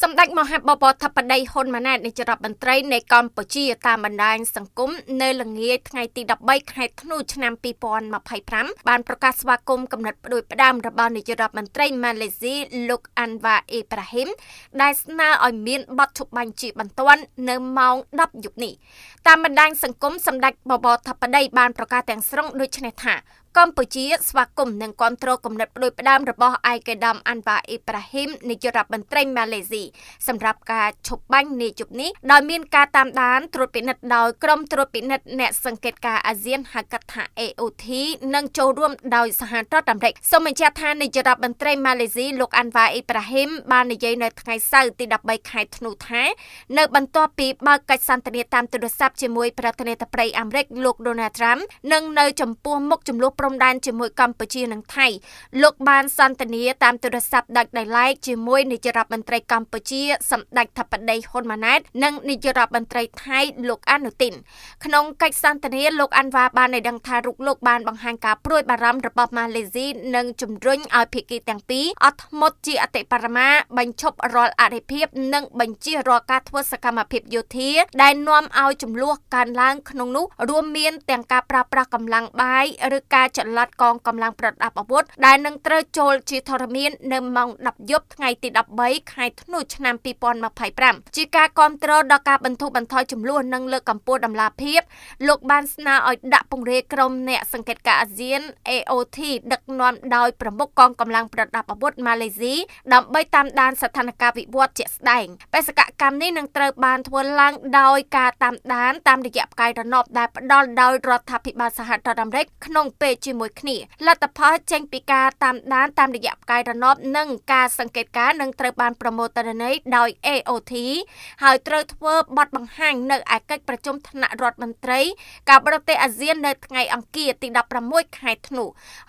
សម្ដេចមហាបបរធិបតីហ៊ុនម៉ាណែតនាយករដ្ឋមន្ត្រីនៃកម្ពុជាតាមបណ្ដាញសង្គមនៅល្ងាចថ្ងៃទី13ខែធ្នូឆ្នាំ2025បានប្រកាសស្វាគមន៍គំនិតផ្ដួចផ្ដើមរបស់នាយករដ្ឋមន្ត្រីម៉ាឡេស៊ីលោកអាន់វ៉ាអេប្រាហ៊ីមដែលស្នើឲ្យមានបទឈប់បាញ់ជាបន្ទាន់នៅម៉ោង10យប់នេះតាមបណ្ដាញសង្គមសម្ដេចបបរធិបតីបានប្រកាសទាំងស្រុងដូចនេះថាកម្ពុជាស្វាគមន៍និងគាំទ្រគំនិតផ្ដួចផ្ដើមរបស់ឯកឧត្តមអាន់វ៉ាអេប្រាហ៊ីមនាយករដ្ឋមន្ត្រីម៉ាឡេស៊ីសម្រាប់ការឈប់បាញ់នាយប់នេះដោយមានការតាមដានត្រួតពិនិត្យដោយក្រុមត្រួតពិនិត្យអ្នកសង្កេតការណ៍អាស៊ានហៅកាត់ថា AOT និងចូលរួមដោយសហរដ្ឋអាមេរិកសូមបញ្ជាក់ថានាយករដ្ឋមន្ត្រីម៉ាឡេស៊ីលោកអាន់វ៉ាអេប្រាហ៊ីមបាននិយាយនៅថ្ងៃសៅរ៍ទី13ខែធ្នូថានៅបន្ទាប់ពីបើកកិច្ចសន្ទនាតាមទូរស័ព្ទជាមួយប្រធានាធិបតីអាមេរិកលោកដូណាល់ត្រាំនិងនៅចំពោះមុខចំនួនព្រំដែនជាមួយកម្ពុជានិងថៃលោកបានសន្ទនាតាមទូរស័ព្ទដាច់ដោយឡែកជាមួយនាយករដ្ឋមន្ត្រីកម្ពុជាសម្ដេចធិបតីហ៊ុនម៉ាណែតនិងនាយករដ្ឋមន្ត្រីថៃលោកអនុទីនក្នុងកិច្ចសន្ទនាលោកអាន់វ៉ាបានឲ្យដឹងថារូបលោកបានបង្ហាញការព្រួយបារម្ភរបស់ម៉ាឡេស៊ីនិងជំរុញឲ្យភាគីទាំងពីរអត់ធ្មត់ជាអតិបរមាបញ្ឈប់រាល់អរិភាពនិងបញ្ជៀសរាល់ការធ្វើសកម្មភាពយោធាដែលនាំឲ្យចំនួនកើនឡើងក្នុងនោះរួមមានទាំងការប្រើប្រាស់កម្លាំងបាយឬការចល័តកងកម្លាំងប្រដាប់អាវុធដែលនឹងត្រូវចូលជាធរមាននៅម៉ោង10យប់ថ្ងៃទី13ខែធ្នូឆ្នាំ2025ជាការគាំទ្រដល់ការបន្ធូរបន្ថយចំនួននិងលើកកម្ពស់ដំណាភាពលោកបានស្នើឲ្យដាក់ពង្រាយក្រុមអ្នកសង្កេតការណ៍អាស៊ាន AOT ដឹកនាំដោយប្រមុខកងកម្លាំងប្រដាប់អាវុធម៉ាឡេស៊ីដើម្បីតាមដានស្ថានភាពវិវត្តជាក់ស្ដែងបេសកកម្មនេះនឹងត្រូវបានធ្វើឡើងដោយការតាមដានតាមរយៈផ្កាយរណបដែលផ្ដល់ដោយរដ្ឋាភិបាលសហរដ្ឋអាមេរិកក្នុងពេលជាមួយគ្នាលទ្ធផលចេញពីការតាមដានតាមរយៈផ្កាយរណបនិងការសង្កេតការណ៍នឹងត្រូវបានប្រមូលទិន្នន័យដោយ AOT ហើយត្រូវធ្វើបទបង្ហាញនៅឯកិច្ចប្រជុំថ្នាក់រដ្ឋមន្ត្រីការបរទេសអាស៊ាននៅថ្ងៃអង្គារទី16ខែធ្នូ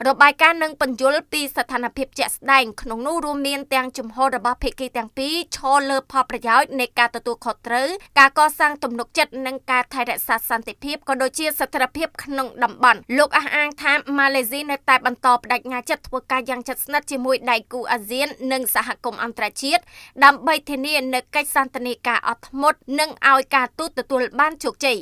របាយការណ៍នឹងពន្យល់ពីស្ថានភាពជាក់ស្ដែងក្នុងនោះរួមមានទាំងជំហររបស់ភាគីទាំងពីរឈរលើផលប្រយោជន៍នៃការទទួលខុសត្រូវការកសាងទំនុកចិត្តនិងការថែរក្សាសន្តិភាពក៏ដូចជាស្ថិរភាពក្នុងតំបន់លោកអះអាងថាម៉ាឡេស៊ីនៅតែបន្តបដិញ្ញាចិត្តធ្វើការយ៉ាងជិតស្និទ្ធជាមួយដៃគូអាស៊ាននិងសហគមន៍អន្តរជាតិដើម្បីធានានូវកិច្ចសន្ទនាការអត់ធ្មត់និងឲ្យការទូតទទួលបានជោគជ័យ